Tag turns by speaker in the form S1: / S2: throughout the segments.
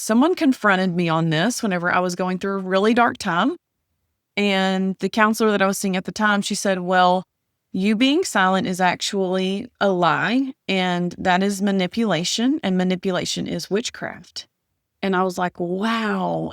S1: Someone confronted me on this whenever I was going through a really dark time. And the counselor that I was seeing at the time, she said, well, you being silent is actually a lie, and that is manipulation, and manipulation is witchcraft. And I was like, wow.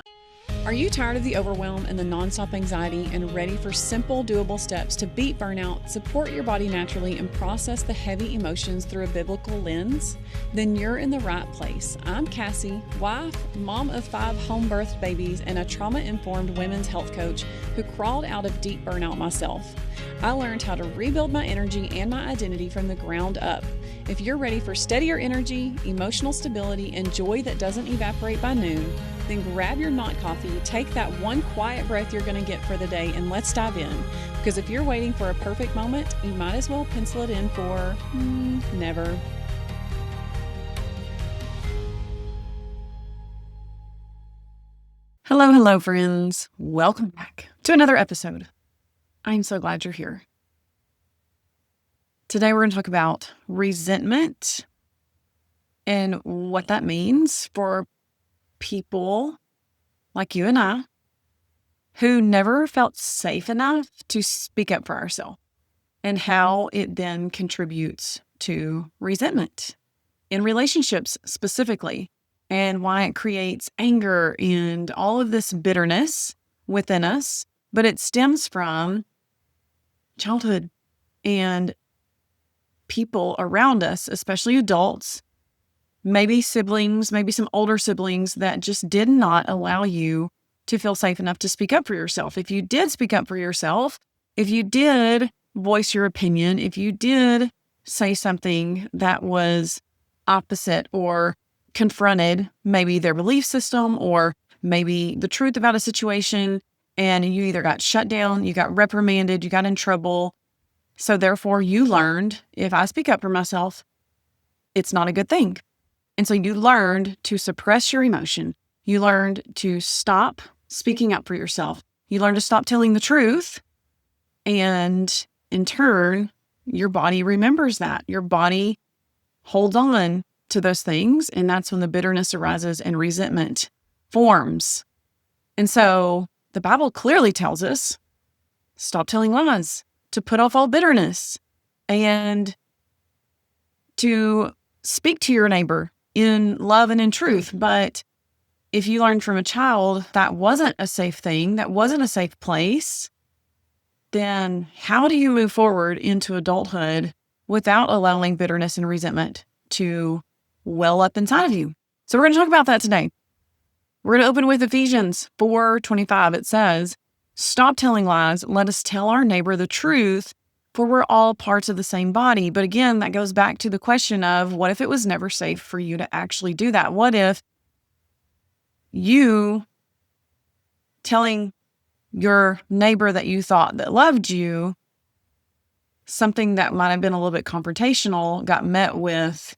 S2: Are you tired of the overwhelm and the nonstop anxiety and ready for simple, doable steps to beat burnout, support your body naturally, and process the heavy emotions through a biblical lens? Then you're in the right place. I'm Cassie, wife, mom of 5 home-birthed babies, and a trauma-informed women's health coach who crawled out of deep burnout myself. I learned how to rebuild my energy and my identity from the ground up. If you're ready for steadier energy, emotional stability, and joy that doesn't evaporate by noon, then grab your not coffee, take that one quiet breath you're going to get for the day, and let's dive in. Because if you're waiting for a perfect moment, you might as well pencil it in for never.
S1: Hello, friends. Welcome back to another episode. I'm so glad you're here. Today we're going to talk about resentment and what that means for people like you and I who never felt safe enough to speak up for ourselves, and how it then contributes to resentment in relationships specifically, and why it creates anger and all of this bitterness within us. But it stems from childhood and people around us, especially adults, maybe siblings, maybe some older siblings that just did not allow you to feel safe enough to speak up for yourself. If you did speak up for yourself, if you did voice your opinion, if you did say something that was opposite or confronted maybe their belief system or maybe the truth about a situation, and you either got shut down, you got reprimanded, you got in trouble. So therefore you learned, if I speak up for myself, it's not a good thing. And so you learned to suppress your emotion. You learned to stop speaking up for yourself. You learned to stop telling the truth. And in turn, your body remembers that. Your body holds on to those things. And that's when the bitterness arises and resentment forms. And so the Bible clearly tells us, stop telling lies, to put off all bitterness, and to speak to your neighbor in love and in truth. But if you learned from a child that wasn't a safe thing, that wasn't a safe place, then how do you move forward into adulthood without allowing bitterness and resentment to well up inside of you? So we're going to talk about that today. We're going to open with Ephesians 4:25. It says, stop telling lies. Let us tell our neighbor the truth, for we're all parts of the same body. But again, that goes back to the question of, what if it was never safe for you to actually do that? What if you telling your neighbor that you thought that loved you something that might have been a little bit confrontational got met with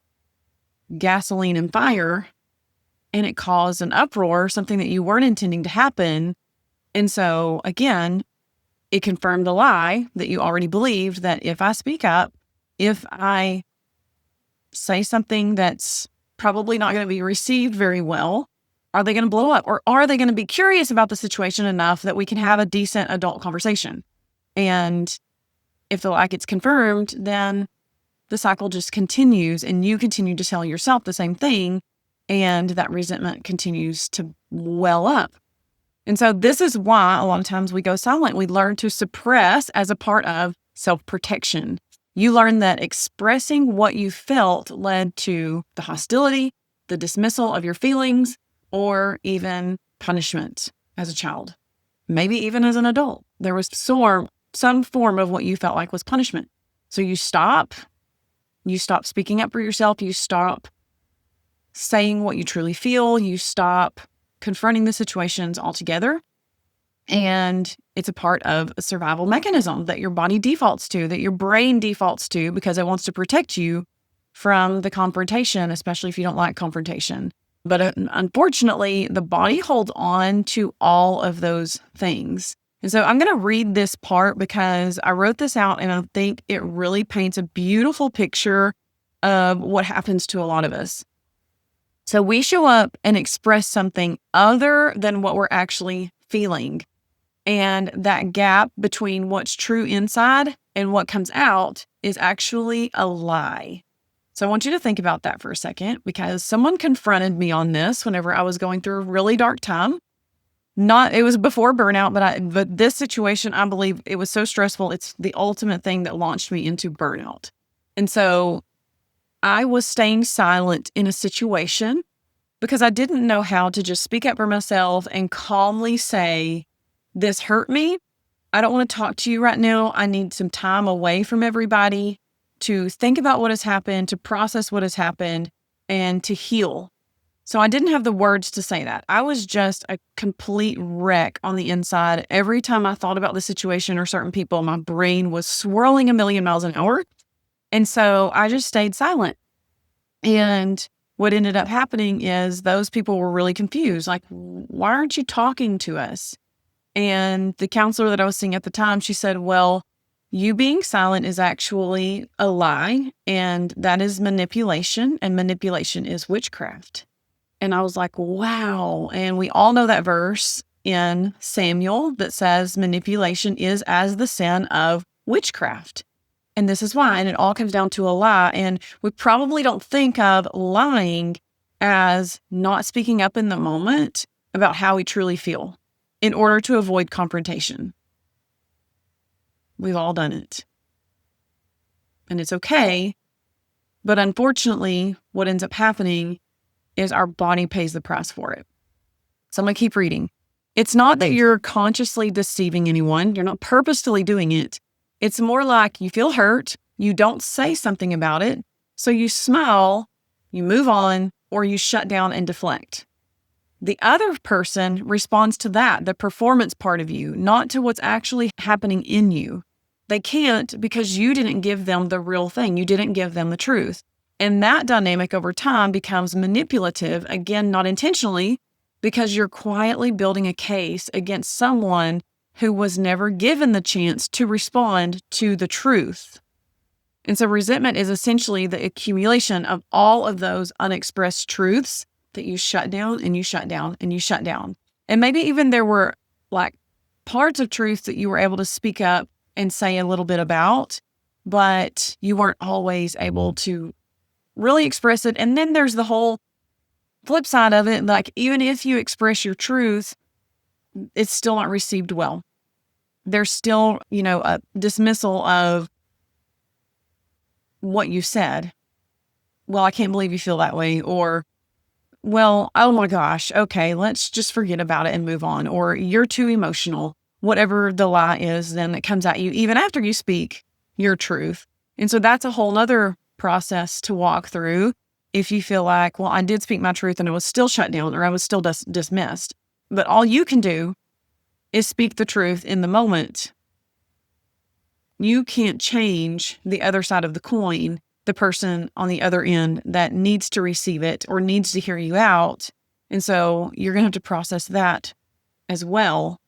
S1: gasoline and fire, and it caused an uproar, something that you weren't intending to happen? And so again, it confirmed the lie that you already believed, that if I speak up, if I say something that's probably not going to be received very well, are they going to blow up? Or are they going to be curious about the situation enough that we can have a decent adult conversation? And if the lie gets confirmed, then the cycle just continues, and you continue to tell yourself the same thing, and that resentment continues to well up. And so this is why a lot of times we go silent. We learn to suppress as a part of self-protection. You learn that expressing what you felt led to the hostility, the dismissal of your feelings, or even punishment as a child. Maybe even as an adult. There was some form of what you felt like was punishment. So you stop speaking up for yourself, you stop saying what you truly feel, you stop confronting the situations altogether. And it's a part of a survival mechanism that your body defaults to, that your brain defaults to, because it wants to protect you from the confrontation, especially if you don't like confrontation. But unfortunately, the body holds on to all of those things. And so I'm going to read this part because I wrote this out and I think it really paints a beautiful picture of what happens to a lot of us. So we show up and express something other than what we're actually feeling. And that gap between what's true inside and what comes out is actually a lie. So I want you to think about that for a second, because someone confronted me on this whenever I was going through a really dark time. It was before burnout, but this situation, I believe it was so stressful. It's the ultimate thing that launched me into burnout. And so I was staying silent in a situation because I didn't know how to just speak up for myself and calmly say, this hurt me. I don't want to talk to you right now. I need some time away from everybody to think about what has happened, to process what has happened, and to heal. So I didn't have the words to say that. I was just a complete wreck on the inside. Every time I thought about the situation or certain people, my brain was swirling a million miles an hour. And so I just stayed silent. And what ended up happening is those people were really confused. Like, why aren't you talking to us? And the counselor that I was seeing at the time, she said, well, you being silent is actually a lie, and that is manipulation, and manipulation is witchcraft. And I was like, wow. And we all know that verse in Samuel that says manipulation is as the sin of witchcraft. And this is why. And it all comes down to a lie. And we probably don't think of lying as not speaking up in the moment about how we truly feel in order to avoid confrontation. We've all done it. And it's okay. But unfortunately, what ends up happening is our body pays the price for it. So I'm going to keep reading. It's not that you're consciously deceiving anyone. You're not purposefully doing it. It's more like you feel hurt. You don't say something about it. So you smile, you move on, or you shut down and deflect. The other person responds to that, the performance part of you, not to what's actually happening in you. They can't because you didn't give them the real thing. You didn't give them the truth. And that dynamic over time becomes manipulative, again, not intentionally, because you're quietly building a case against someone who was never given the chance to respond to the truth. And so resentment is essentially the accumulation of all of those unexpressed truths that you shut down and you shut down and you shut down. And maybe even there were like parts of truth that you were able to speak up and say a little bit about, but you weren't always able to really express it. And then there's the whole flip side of it. Like, even if you express your truth, it's still not received well. There's still, a dismissal of what you said. Well, I can't believe you feel that way. Or, well, oh my gosh, okay, let's just forget about it and move on. Or you're too emotional. Whatever the lie is then that comes at you, even after you speak your truth. And so that's a whole nother process to walk through if you feel like, well, I did speak my truth and it was still shut down or I was still dismissed. But all you can do is speak the truth in the moment. You can't change the other side of the coin, the person on the other end that needs to receive it or needs to hear you out. And so you're going to have to process that as well.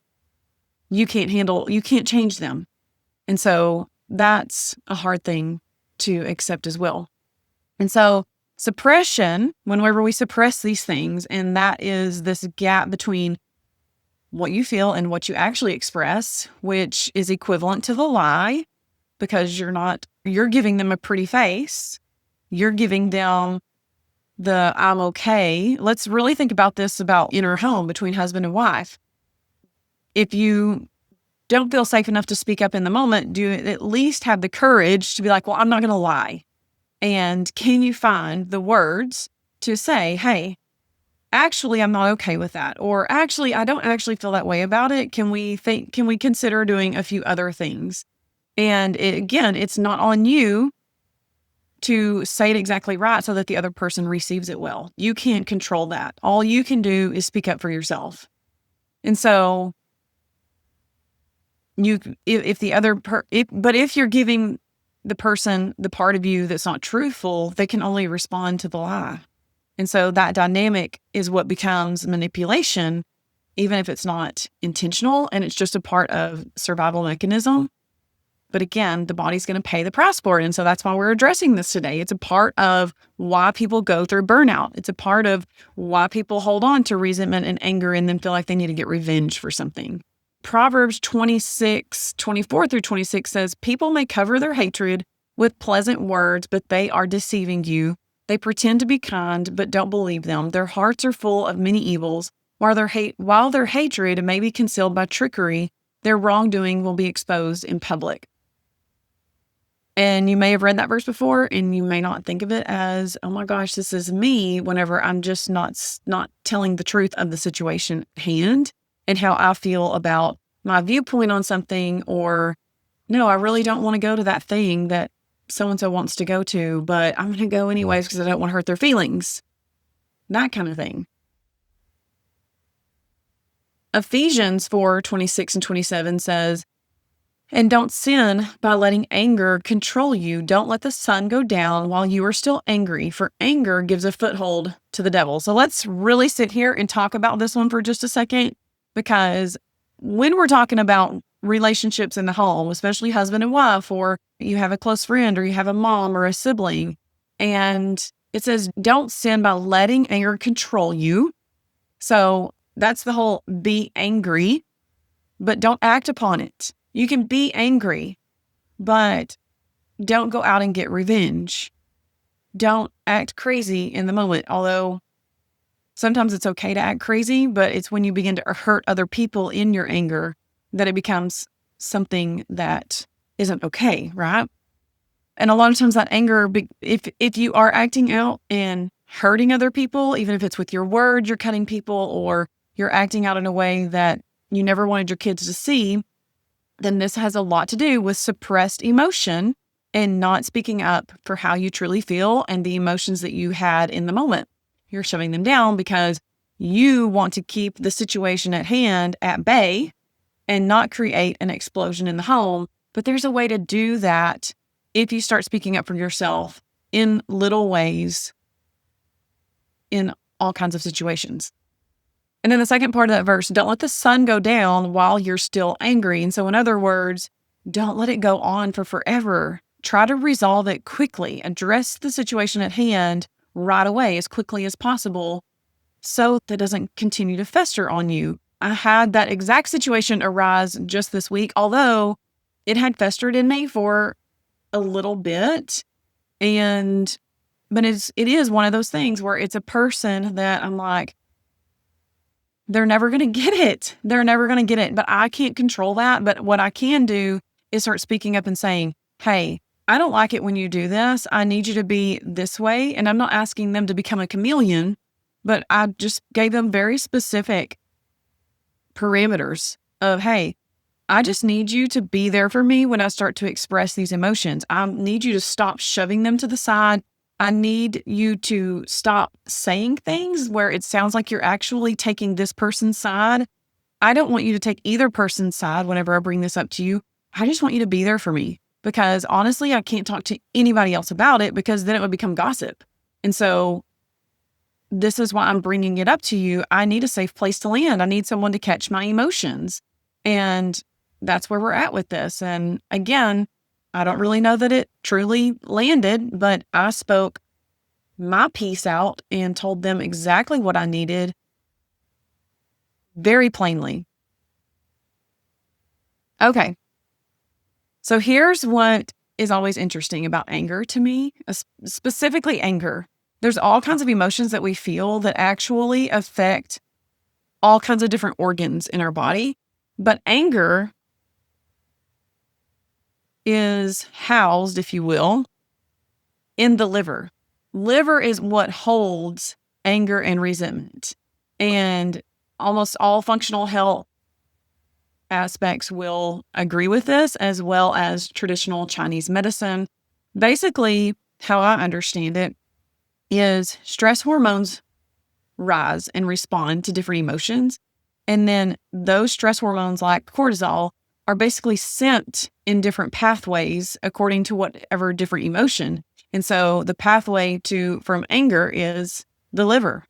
S1: You can't change them. And so that's a hard thing to accept as well. And so suppression, whenever we suppress these things, and that is this gap between what you feel and what you actually express, which is equivalent to the lie, because you're giving them a pretty face. You're giving them the I'm okay. Let's really think about this about in our home between husband and wife. If you don't feel safe enough to speak up in the moment, do you at least have the courage to be like, well, I'm not going to lie. And can you find the words to say, hey, actually, I'm not okay with that. Or actually, I don't actually feel that way about it. Can we consider doing a few other things? And again, it's not on you to say it exactly right so that the other person receives it well. You can't control that. All you can do is speak up for yourself. And so if you're giving the person the part of you that's not truthful, they can only respond to the lie. And so that dynamic is what becomes manipulation, even if it's not intentional and it's just a part of survival mechanism. But again, the body's going to pay the price for it. And so that's why we're addressing this today. It's a part of why people go through burnout. It's a part of why people hold on to resentment and anger and then feel like they need to get revenge for something. Proverbs 26:24-26 says, people may cover their hatred with pleasant words, but they are deceiving you. They pretend to be kind, but don't believe them. Their hearts are full of many evils. While their hatred may be concealed by trickery, their wrongdoing will be exposed in public. And you may have read that verse before, and you may not think of it as, oh my gosh, this is me, whenever I'm just not telling the truth of the situation at hand and how I feel about my viewpoint on something, or no, I really don't want to go to that thing that so-and-so wants to go to, but I'm going to go anyways because I don't want to hurt their feelings. That kind of thing. Ephesians 4:26-27 says, and don't sin by letting anger control you. Don't let the sun go down while you are still angry, for anger gives a foothold to the devil. So let's really sit here and talk about this one for just a second, because when we're talking about relationships in the home, especially husband and wife, or you have a close friend, or you have a mom or a sibling, and it says, don't sin by letting anger control you. So that's the whole be angry, but don't act upon it. You can be angry, but don't go out and get revenge. Don't act crazy in the moment, although sometimes it's okay to act crazy, but it's when you begin to hurt other people in your anger that it becomes something that isn't okay, right? And a lot of times that anger, if you are acting out and hurting other people, even if it's with your words, you're cutting people, or you're acting out in a way that you never wanted your kids to see, then this has a lot to do with suppressed emotion and not speaking up for how you truly feel and the emotions that you had in the moment. You're shoving them down because you want to keep the situation at hand at bay and not create an explosion in the home. But there's a way to do that if you start speaking up for yourself in little ways in all kinds of situations. And then the second part of that verse, don't let the sun go down while you're still angry. And so in other words, don't let it go on for forever. Try to resolve it quickly. Address the situation at hand right away as quickly as possible so that it doesn't continue to fester on you. I had that exact situation arise just this week, although it had festered in me for a little bit. But it is one of those things where it's a person that I'm like, they're never going to get it. They're never going to get it. But I can't control that. But what I can do is start speaking up and saying, hey, I don't like it when you do this. I need you to be this way. And I'm not asking them to become a chameleon, but I just gave them very specific parameters of, hey, I just need you to be there for me when I start to express these emotions. I need you to stop shoving them to the side. I need you to stop saying things where it sounds like you're actually taking this person's side. I don't want you to take either person's side whenever I bring this up to you. I just want you to be there for me, because honestly, I can't talk to anybody else about it, because then it would become gossip. And so this is why I'm bringing it up to you. I need a safe place to land. I need someone to catch my emotions. And that's where we're at with this. And again, I don't really know that it truly landed, but I spoke my piece out and told them exactly what I needed very plainly. Okay. So here's what is always interesting about anger to me, specifically anger. There's all kinds of emotions that we feel that actually affect all kinds of different organs in our body, but anger is housed, if you will, in the liver. Liver is what holds anger and resentment. And almost all functional health aspects will agree with this, as well as traditional Chinese medicine. Basically, how I understand it is stress hormones rise and respond to different emotions. And then those stress hormones, like cortisol, are basically sent in different pathways according to whatever different emotion. And so the pathway from anger is the liver.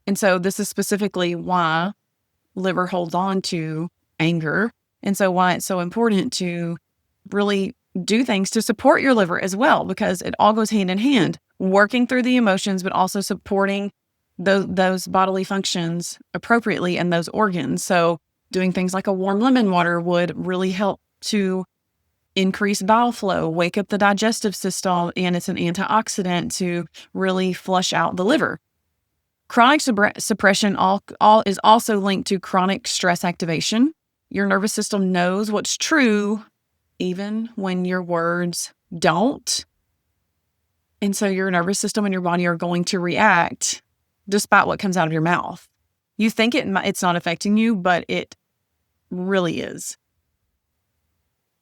S1: And so this is specifically why liver holds on to anger. And so why it's so important to really do things to support your liver as well, because it all goes hand in hand, working through the emotions, but also supporting those bodily functions appropriately and those organs. So doing things like a warm lemon water would really help to increase bowel flow, wake up the digestive system, and it's an antioxidant to really flush out the liver. Chronic suppression is also linked to chronic stress activation. Your nervous system knows what's true even when your words don't. And so your nervous system and your body are going to react despite what comes out of your mouth. You think it's not affecting you, but it really is.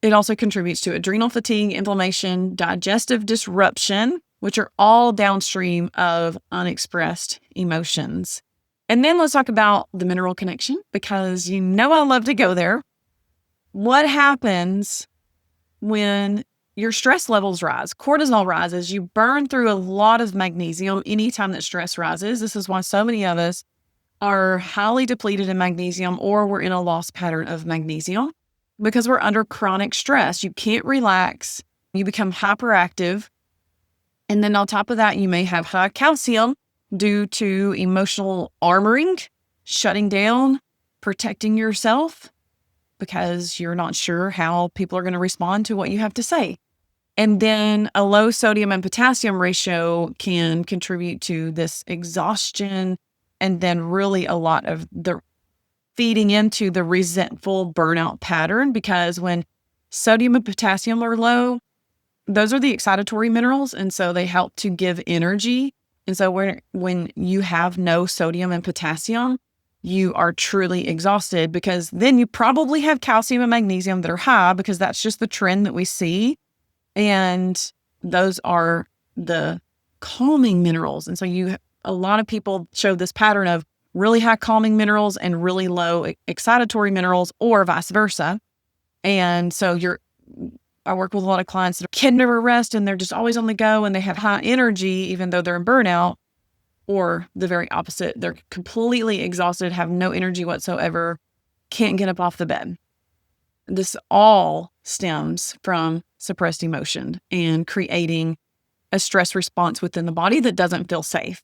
S1: It also contributes to adrenal fatigue, inflammation, digestive disruption, which are all downstream of unexpressed emotions. And then let's talk about the mineral connection, because you know I love to go there. What happens when your stress levels rise? Cortisol rises. You burn through a lot of magnesium anytime that stress rises. This is why so many of us are highly depleted in magnesium, or we're in a loss pattern of magnesium because we're under chronic stress. You can't relax. You become hyperactive. And then on top of that, you may have high calcium due to emotional armoring, shutting down, protecting yourself because you're not sure how people are going to respond to what you have to say. And then a low sodium and potassium ratio can contribute to this exhaustion, and then really a lot of the feeding into the resentful burnout pattern, because when sodium and potassium are low, those are the excitatory minerals, and so they help to give energy. And so when you have no sodium and potassium, you are truly exhausted, because then you probably have calcium and magnesium that are high, because that's just the trend that we see. And those are the calming minerals. And so a lot of people show this pattern of really high calming minerals and really low excitatory minerals, or vice versa. And so I work with a lot of clients that can never rest, and they're just always on the go, and they have high energy even though they're in burnout, or the very opposite. They're completely exhausted, have no energy whatsoever, can't get up off the bed. This all stems from suppressed emotion and creating a stress response within the body that doesn't feel safe.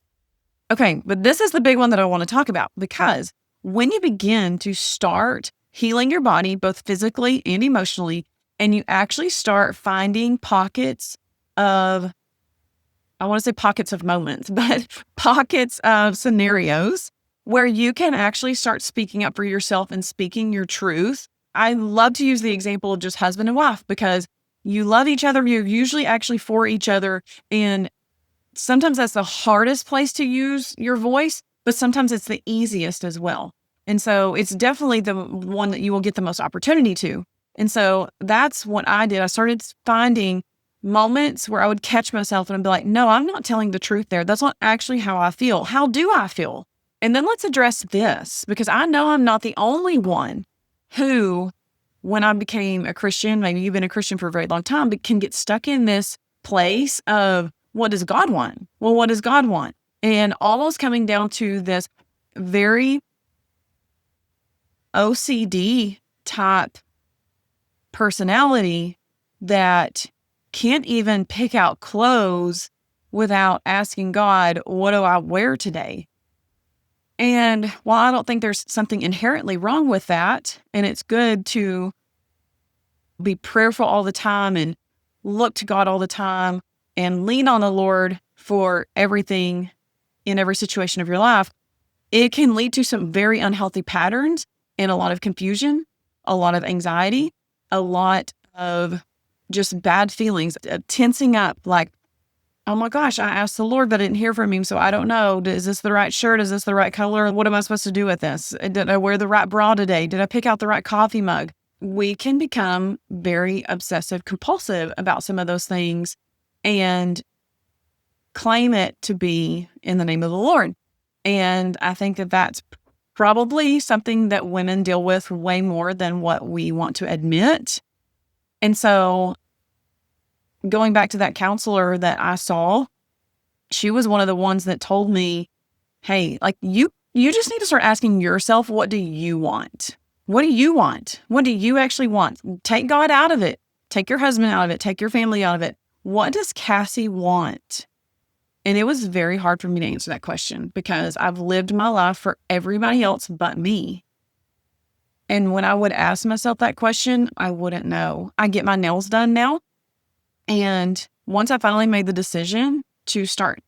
S1: Okay, but this is the big one that I want to talk about, because when you begin to start healing your body, both physically and emotionally, and you actually start finding pockets of, I want to say pockets of moments, but pockets of scenarios where you can actually start speaking up for yourself and speaking your truth. I love to use the example of just husband and wife, because you love each other. You're usually actually for each other. And sometimes that's the hardest place to use your voice, but sometimes it's the easiest as well. And so it's definitely the one that you will get the most opportunity to. And so that's what I did. I started finding moments where I would catch myself and I'd be like, no, I'm not telling the truth there. That's not actually how I feel. How do I feel? And then let's address this, because I know I'm not the only one who, when I became a Christian, maybe you've been a Christian for a very long time, but can get stuck in this place of, what does God want? Well, what does God want? And almost coming down to this very OCD type personality that can't even pick out clothes without asking God, what do I wear today? And while I don't think there's something inherently wrong with that, and it's good to be prayerful all the time and look to God all the time and lean on the Lord for everything in every situation of your life, it can lead to some very unhealthy patterns and a lot of confusion, a lot of anxiety, a lot of just bad feelings, tensing up like, oh my gosh, I asked the Lord, but I didn't hear from him, so I don't know. Is this the right shirt? Is this the right color? What am I supposed to do with this? Did I wear the right bra today? Did I pick out the right coffee mug? We can become very obsessive compulsive about some of those things and claim it to be in the name of the Lord. And I think that that's probably something that women deal with way more than what we want to admit. And so going back to that counselor that I saw, she was one of the ones that told me, hey, like you just need to start asking yourself, what do you want? What do you want? What do you actually want? Take God out of it. take your husband out of it, take your family out of it. What does Cassie want? And it was very hard for me to answer that question because I've lived my life for everybody else but me. And when I would ask myself that question, I wouldn't know. I get my nails done now. And once I finally made the decision to start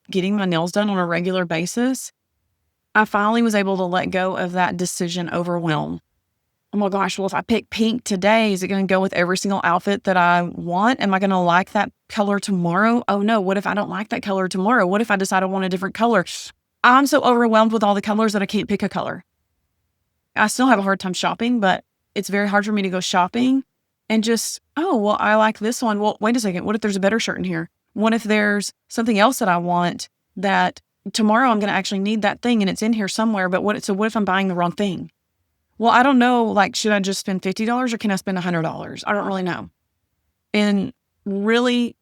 S1: getting my nails done on a regular basis, I finally was able to let go of that decision overwhelm. Oh my gosh, well, if I pick pink today, is it going to go with every single outfit that I want? Am I going to like that color tomorrow? Oh no, what if I don't like that color tomorrow? What if I decide I want a different color? I'm so overwhelmed with all the colors that I can't pick a color. I still have a hard time shopping, but it's very hard for me to go shopping and just, oh, well, I like this one. Well, wait a second. What if there's a better shirt in here? What if there's something else that I want that tomorrow I'm going to actually need that thing and it's in here somewhere, but what if I'm buying the wrong thing? Well, I don't know, like, should I just spend $50 or can I spend $100? I don't really know. And really,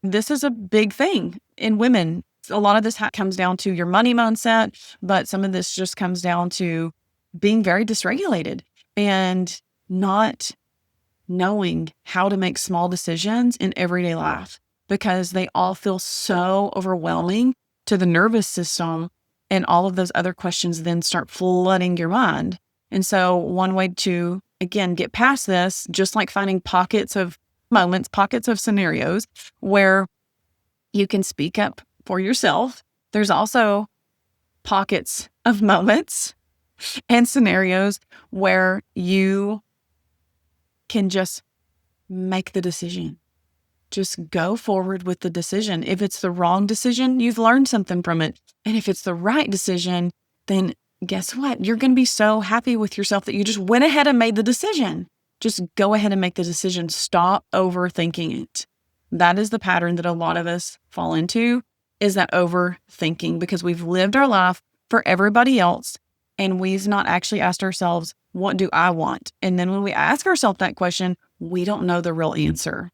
S1: this is a big thing in women. A lot of this comes down to your money mindset, but some of this just comes down to being very dysregulated and not knowing how to make small decisions in everyday life because they all feel so overwhelming to the nervous system, and all of those other questions then start flooding your mind. And so one way to, again, get past this, just like finding pockets of moments, pockets of scenarios where you can speak up for yourself, there's also pockets of moments and scenarios where you can just make the decision. Just go forward with the decision. If it's the wrong decision, you've learned something from it. And if it's the right decision, then guess what? You're going to be so happy with yourself that you just went ahead and made the decision. Just go ahead and make the decision. Stop overthinking it. That is the pattern that a lot of us fall into, is that overthinking, because we've lived our life for everybody else and we've not actually asked ourselves, what do I want? And then when we ask ourselves that question, we don't know the real answer.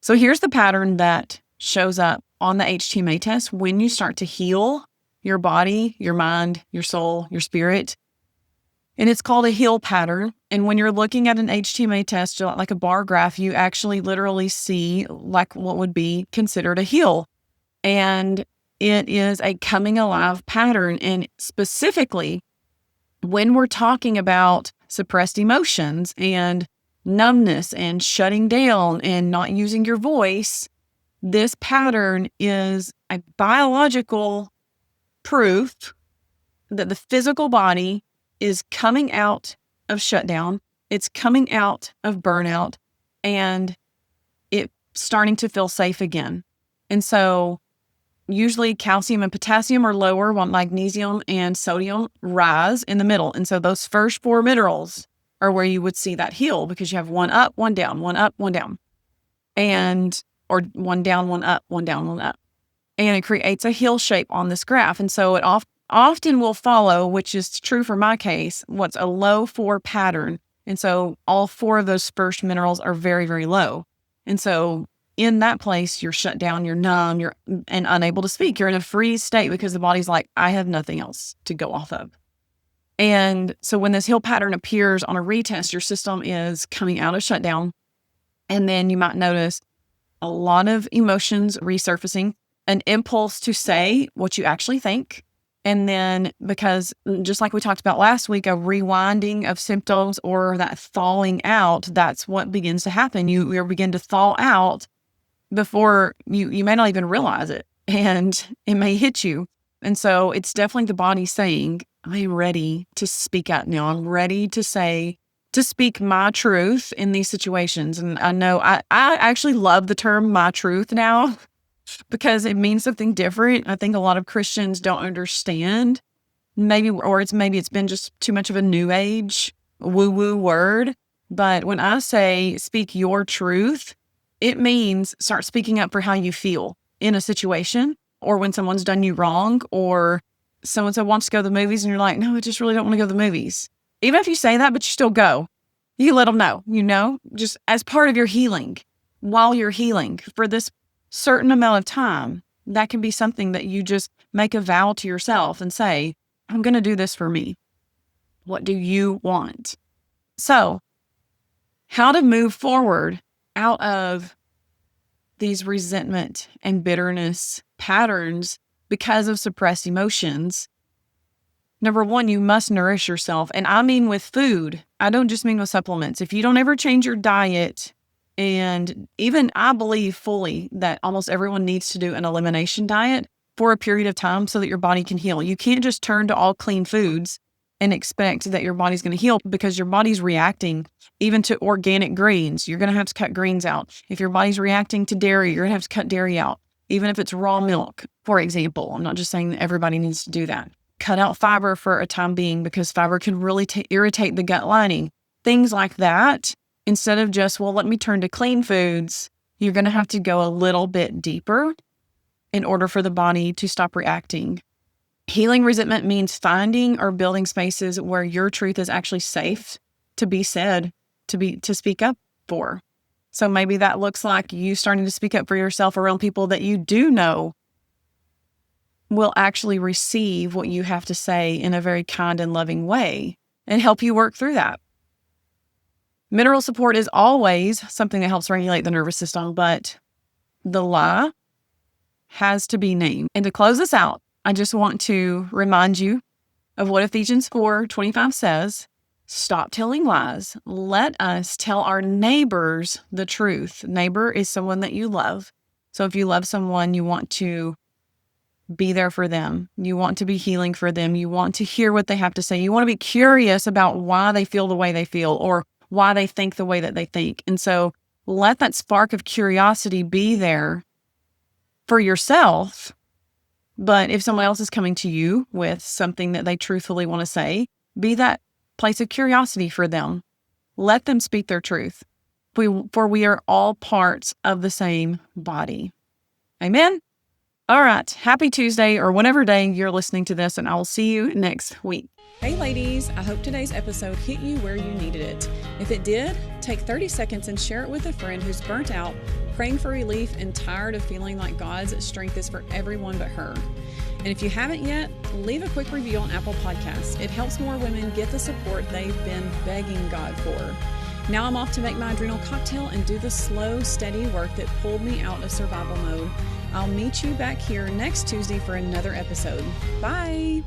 S1: So here's the pattern that shows up on the HTMA test when you start to heal your body, your mind, your soul, your spirit. And it's called a heal pattern. And when you're looking at an HTMA test, like a bar graph, you actually literally see like what would be considered a heal. And it is a coming alive pattern. And specifically, when we're talking about suppressed emotions and numbness and shutting down and not using your voice, this pattern is a biological proof that the physical body is coming out of shutdown, it's coming out of burnout, and it's starting to feel safe again. And so usually calcium and potassium are lower while magnesium and sodium rise in the middle. And so those first four minerals are where you would see that heal, because you have one up, one down, one up, one down, or one down, one up, one down, one up. And it creates a hill shape on this graph. And so it often will follow, which is true for my case, what's a low 4 pattern. And so all 4 of those first minerals are very, very low. And so in that place, you're shut down, you're numb, and unable to speak. You're in a freeze state because the body's like, I have nothing else to go off of. And so when this hill pattern appears on a retest, your system is coming out of shutdown. And then you might notice a lot of emotions resurfacing, an impulse to say what you actually think. And then, because just like we talked about last week, a rewinding of symptoms or that thawing out, that's what begins to happen. You begin to thaw out before you may not even realize it, and it may hit you. And so it's definitely the body saying, I am ready to speak out now. I'm ready to speak my truth in these situations. And I know I actually love the term my truth now, because it means something different. I think a lot of Christians don't understand, maybe it's been just too much of a new age woo-woo word. But when I say speak your truth, it means start speaking up for how you feel in a situation, or when someone's done you wrong, or so-and-so wants to go to the movies and you're like, no, I just really don't want to go to the movies. Even if you say that, but you still go, you let them know, just as part of your healing, while you're healing for this certain amount of time, that can be something that you just make a vow to yourself and say, I'm going to do this for me. What do you want? So how to move forward out of these resentment and bitterness patterns because of suppressed emotions. Number one, you must nourish yourself. And I mean with food. I don't just mean with supplements. If you don't ever change your diet, and even I believe fully that almost everyone needs to do an elimination diet for a period of time so that your body can heal. You can't just turn to all clean foods and expect that your body's going to heal, because your body's reacting even to organic greens. You're going to have to cut greens out. If your body's reacting to dairy, you're going to have to cut dairy out, even if it's raw milk, for example. I'm not just saying that everybody needs to do that. Cut out fiber for a time being, because fiber can really irritate the gut lining. Things like that. Instead of just, well, let me turn to clean foods, you're going to have to go a little bit deeper in order for the body to stop reacting. Healing resentment means finding or building spaces where your truth is actually safe to be said, to speak up for. So maybe that looks like you starting to speak up for yourself around people that you do know will actually receive what you have to say in a very kind and loving way and help you work through that. Mineral support is always something that helps regulate the nervous system, but the lie has to be named. And to close this out, I just want to remind you of what Ephesians 4:25 says. Stop telling lies. Let us tell our neighbors the truth. Neighbor is someone that you love. So if you love someone, you want to be there for them. You want to be healing for them. You want to hear what they have to say. You want to be curious about why they feel the way they feel or why they think the way that they think. And so let that spark of curiosity be there for yourself. But if someone else is coming to you with something that they truthfully want to say, be that place of curiosity for them. Let them speak their truth. For we are all parts of the same body. Amen? All right. Happy Tuesday, or whatever day you're listening to this, and I will see you next week.
S2: Hey ladies, I hope today's episode hit you where you needed it. If it did, take 30 seconds and share it with a friend who's burnt out, praying for relief, and tired of feeling like God's strength is for everyone but her. And if you haven't yet, leave a quick review on Apple Podcasts. It helps more women get the support they've been begging God for. Now I'm off to make my adrenal cocktail and do the slow, steady work that pulled me out of survival mode. I'll meet you back here next Tuesday for another episode. Bye!